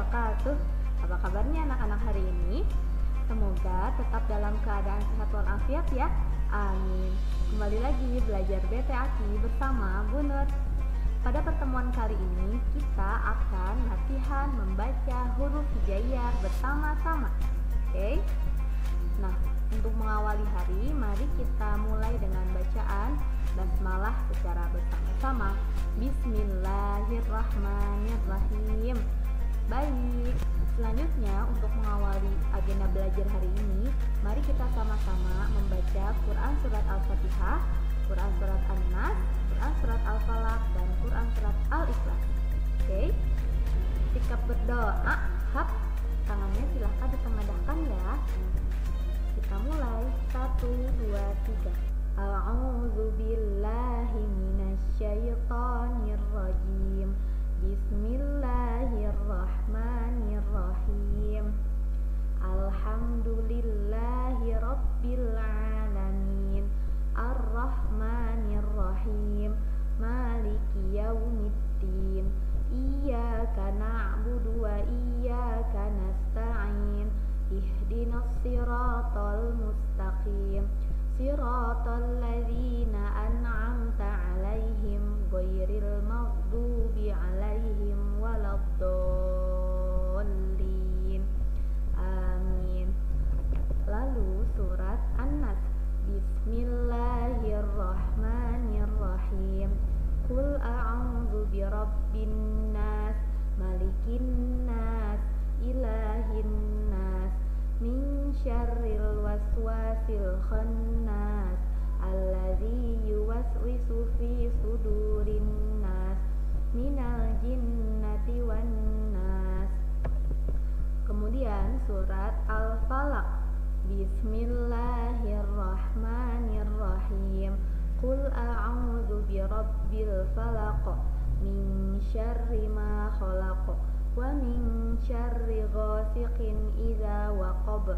wabarakatuh. Apa kabarnya anak-anak hari ini? Semoga tetap dalam keadaan sehat walafiat ya. Amin. Kembali lagi belajar BTAKI bersama Bu Nur. Pada pertemuan kali ini kita akan latihan membaca huruf hijaiyah bersama-sama. Oke? Nah, untuk mengawali hari, mari kita mulai dengan bacaan basmalah secara bersama-sama. Bismillahirrahmanirrahim. Baik, selanjutnya untuk mengawali agenda belajar hari ini, mari kita sama-sama membaca Quran Surat Al-Fatihah, Quran Surat An-Nas, Quran Surat Al-Falaq, dan Quran Surat Al-Ikhlas. Oke? Sikap berdoa, tangannya silahkan ditengadahkan ya. Kita mulai, 1, 2, 3. A'udzu billahi minasyaitonir rajim. Bismillahirrahmanirrahim. Alhamdulillahi rabbil alamin. Ar-Rahmanir-Rahim. Maliki yaumiddin. Iyyaka na'budu wa iyyaka nasta'in. Ihdinas siratal mustaqim. Siratal ladzina an'amta 'alaihim ghairil maghdubi 'alaihim waladdallin. Amin. Lalu surat An-Nas. Bismillahirrahmanirrahim. Qul a'udzu birabbin nas, malikin nas, ilahin nas, min syarril waswasil khannas, alladzi yuwaswisu fi sudurin nas, minal jinnati wan nas. Kemudian surat Al-Falaq. Bismillahirrahmanirrahim. Qul a'udzu birabbil falaq, min syarri ma khalaq, wa min syarri ghasiqin idza waqab,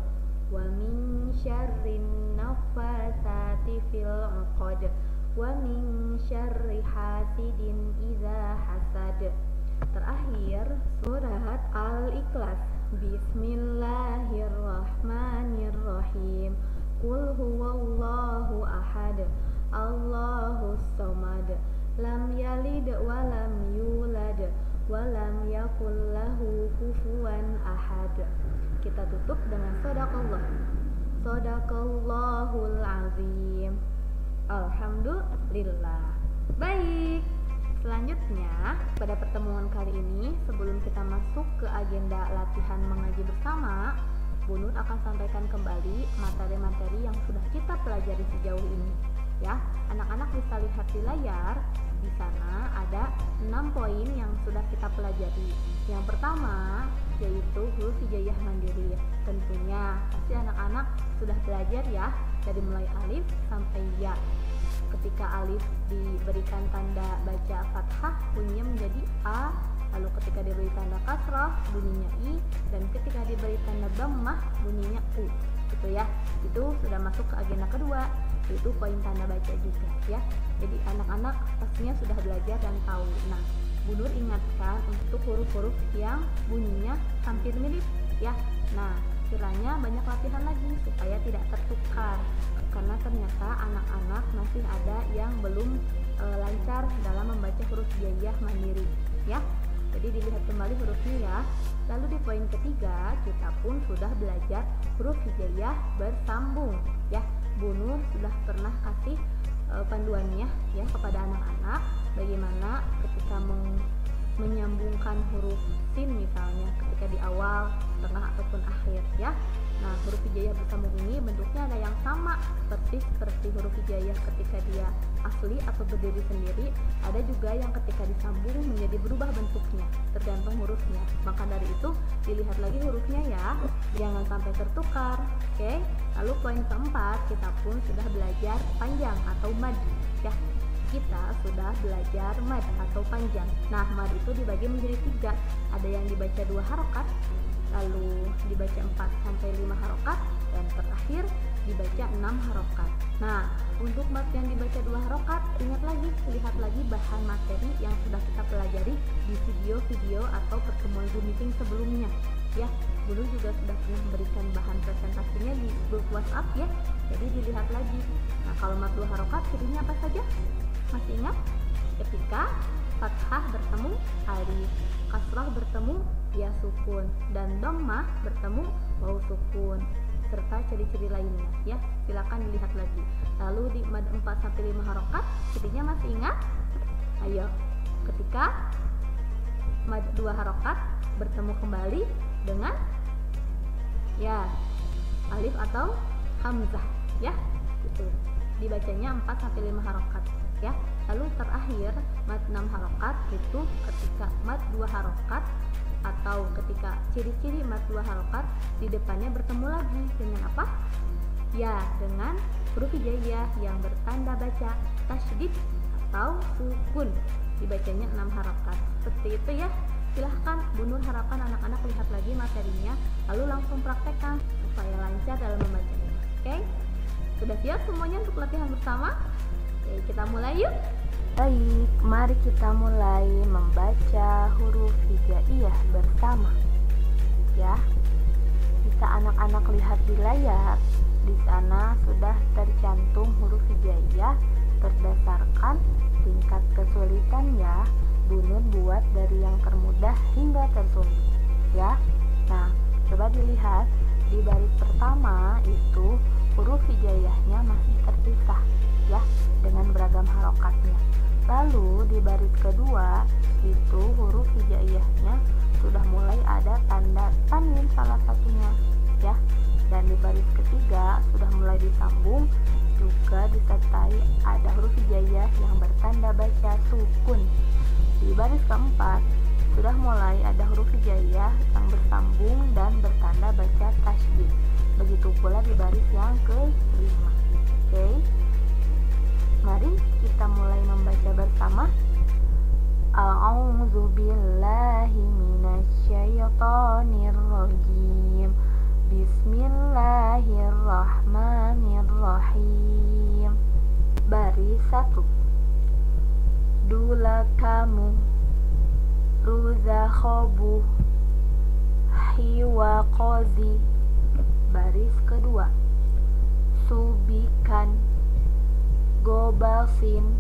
wa min syarri naffasati fil 'uqad, wa min syarri hasidin idza hasad. Terakhir surat Al-Ikhlas. Bismillahirrahmanirrahim. Qul huwallahu ahad, Allahus samad, lam yalid wa lam yulad, wa lam yakul lahu kufuwan ahad. Kita tutup dengan shadaqallah. Shadaqallahul azim. Alhamdulillah. Baik. Selanjutnya, pada pertemuan kali ini, sebelum kita masuk ke agenda latihan mengaji bersama, Bu Nur akan sampaikan kembali materi-materi yang sudah kita pelajari sejauh ini. Ya, anak-anak bisa lihat di layar. Di sana ada 6 poin yang sudah kita pelajari. Yang pertama yaitu huruf hijaiyah mandiri. Tentunya pasti anak-anak sudah belajar ya, dari mulai alif sampai ya. Ketika alif diberikan tanda baca fathah, bunyinya menjadi A. Lalu ketika diberi tanda kasrah, bunyinya I. Dan ketika diberi tanda dhammah, bunyinya U. Gitu ya. Itu sudah masuk ke agenda kedua, yaitu poin tanda baca juga ya. Jadi anak-anak pastinya sudah belajar dan tahu. Nah, Bu Nur ingatkan untuk huruf-huruf yang bunyinya hampir mirip ya. Nah, kiranya banyak latihan lagi supaya tidak tertukar, karena ternyata anak-anak masih ada yang belum lancar dalam membaca huruf hijaiyah mandiri ya. Jadi dilihat kembali hurufnya ya. Lalu di poin ketiga kita pun sudah belajar huruf hijaiyah bersambung ya. Bu Nur sudah pernah kasih panduannya ya kepada anak-anak bagaimana ketika menyambungkan huruf sin misalnya ketika di awal, tengah ataupun akhir ya. Nah, huruf hijaiyah bersambung ini bentuknya ada yang sama persis seperti huruf hijaiyah ketika dia asli atau berdiri sendiri, ada juga yang ketika disambung menjadi berubah bentuknya tergantung hurufnya. Maka dari itu dilihat lagi hurufnya ya, jangan sampai tertukar. Oke. Lalu poin keempat, kita pun sudah belajar panjang atau mad ya. Kita sudah belajar mad atau panjang. Nah, mad itu dibagi menjadi 3. Ada yang dibaca 2 harokat, lalu dibaca 4 sampai 5 harokat, dan terakhir dibaca 6 harokat. Nah, untuk mat yang dibaca 2 harokat, ingat lagi, lihat lagi bahan materi yang sudah kita pelajari di video-video atau pertemuan Zoom meeting sebelumnya ya. Dulu juga sudah pernah memberikan bahan presentasinya di grup WhatsApp ya, jadi dilihat lagi. Nah, kalau mat 2 harokat cirinya apa saja? Masih ingat? Ketika fathah bertemu alif, kasrah bertemu ya sukun, dan dhammah bertemu waw sukun, serta ciri-ciri lainnya ya. Silakan dilihat lagi. Lalu di mad 4 sampai 5 harokat cirinya masih ingat? Ayo, ketika mad 2 harokat bertemu kembali dengan ya alif atau hamzah ya, gitu. Dibacanya 4 sampai 5 harokat ya. Lalu terakhir mad 6 harokat itu ketika mad 2 harokat atau ketika ciri-ciri mad 2 harokat di depannya bertemu lagi dengan apa? Ya, dengan huruf hijaiyah yang bertanda baca tasydid atau sukun. Dibacanya 6 harokat. Seperti itu ya. Silahkan Bu Nur harapkan anak-anak lihat lagi materinya, lalu langsung praktekkan supaya lancar dalam membacanya. Oke? Sudah siap semuanya untuk latihan bersama? Oke, kita mulai yuk. Baik, mari kita mulai membaca huruf hijaiyah bersama. Ya, bisa anak-anak lihat di layar. Di sana sudah tercantum huruf hijaiyah berdasarkan tingkat kesulitan ya. Bu Nur buat dari yang termudah hingga tersulit. Ya, nah coba dilihat di baris pertama itu huruf hijaiyahnya masih terpisah ya dengan beragam harokatnya. Lalu di baris kedua itu huruf hijaiyahnya sudah mulai ada tanda tanwin salah satunya ya. Dan di baris ketiga sudah mulai disambung, juga disertai ada huruf hijaiyah yang bertanda baca sukun. Di baris keempat sudah mulai ada huruf hijaiyah yang bersambung dan bertanda baca tasydid. Begitu pula di baris yang kelima. Oke. Mari kita mulai membaca bersama. A'udzu billahi minasyaitonir rajim. Bismillahirrahmanirrahim. Baris 1. Dula kamu ruza khobu hiwa qozi. Baris kedua. Subikan gobasin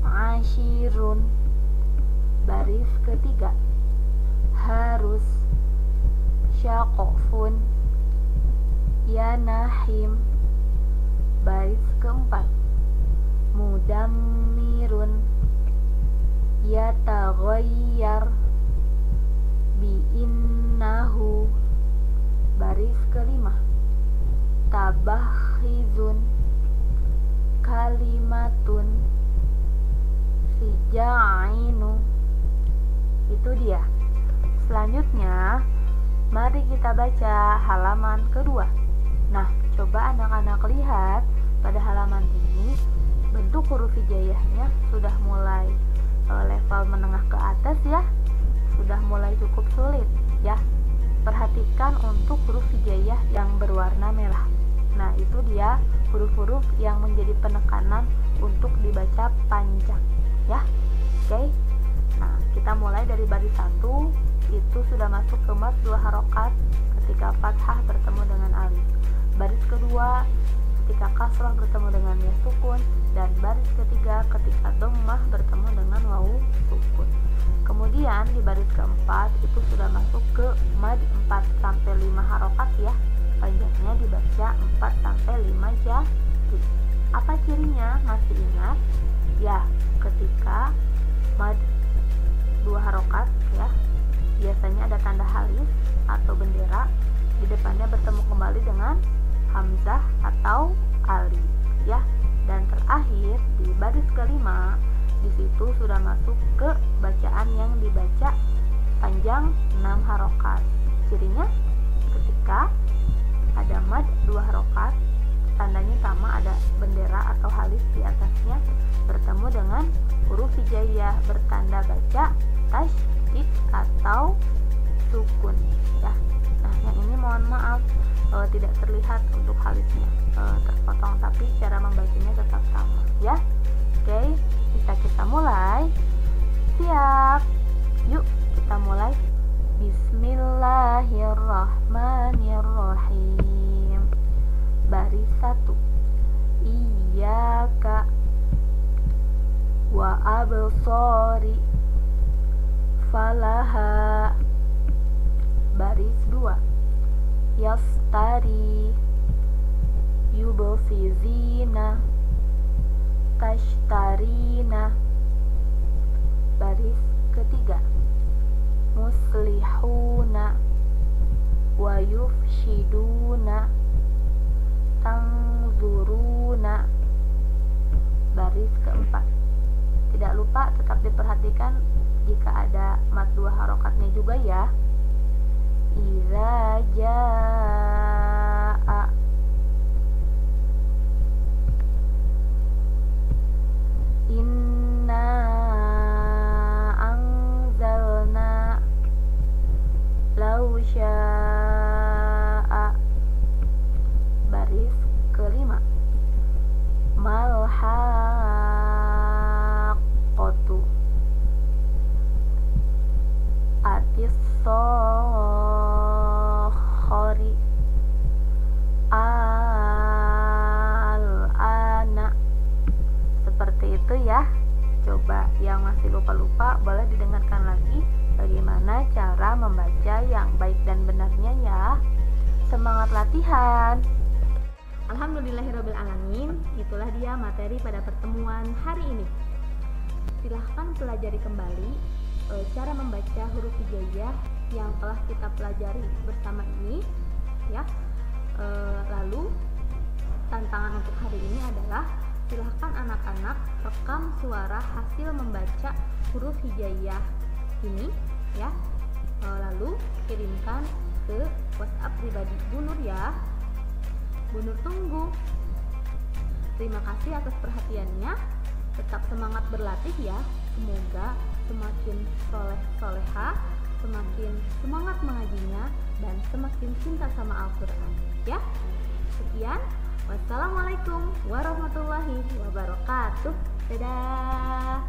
ashirun. Baris ketiga. Harus syaqofun yanahim. Baris keempat. Mudammirun yataghayyar biinnahu. Baris kelima. Tabakhizun kalimatun sija'inu. Itu dia. Selanjutnya mari kita baca halaman kedua. Nah, coba anak-anak lihat pada halaman ini bentuk huruf hijaiyahnya sudah mulai level menengah ke atas ya, sudah mulai cukup sulit ya. Perhatikan untuk huruf hijaiyah yang berwarna merah. Nah, itu dia huruf-huruf yang menjadi penekanan untuk dibaca panjang ya. Oke. Nah, kita mulai dari baris 1 itu sudah masuk ke mad 2 harokat ketika fathah bertemu dengan alif. Baris kedua ketika kasrah bertemu dengan ya sukun, dan baris ketiga ketika dhammah bertemu dengan waw sukun. Kemudian di baris keempat itu sudah masuk ke mad 4 sampai 5 harokat ya. Panjangnya dibaca 4 sampai 5 jari. Apa cirinya? Masih ingat? Ya, ketika mad 2 harokat ya, biasanya ada tanda halif atau bendera, di depannya bertemu kembali dengan hamzah atau alif ya. Dan terakhir di baris kelima di situ sudah masuk ke bacaan yang dibaca panjang 6 harokat. Cirinya ketika ada mad 2 harokat, tandanya sama, ada bendera atau halif di atasnya bertemu dengan huruf hijaiyah bertanda baca tasydid atau sukun ya. Nah, yang ini mohon maaf tidak terlihat untuk halisnya terpotong, tapi cara membacanya tetap sama ya. Oke, kita mulai. Siap, yuk kita mulai. Bismillahirrahmanirrahim. Baris 1. Iyyaka wa absari falaha. Baris 2. Yastari yubsizina tashtarina. Baris ketiga. Muslihuna wa yufshiduna tangzuruna. Baris keempat. Tidak lupa tetap diperhatikan jika ada mad 2 harokatnya juga ya. Iza jaa. Inna anzalna law syaa. Baris kelima. Malhaqqatu atis-sokhori al-ana. Seperti itu ya. Coba yang masih lupa-lupa boleh didengarkan lagi bagaimana cara membaca yang baik dan benarnya ya. Semangat latihan. Alhamdulillahirrabbilalamin. Itulah dia materi pada pertemuan hari ini. Silahkan pelajari kembali cara membaca huruf hijaiyah yang telah kita pelajari bersama ini ya. Lalu tantangan untuk hari ini adalah silahkan anak-anak rekam suara hasil membaca huruf hijaiyah ini ya. Lalu kirimkan ke WhatsApp pribadi Bu Nur ya. Bu Nur tunggu. Terima kasih atas perhatiannya. Tetap semangat berlatih ya. Semoga semakin soleh-soleha, semakin semangat mengajinya, dan semakin cinta sama Al-Quran ya. Sekian, wassalamualaikum warahmatullahi wabarakatuh. Dadah.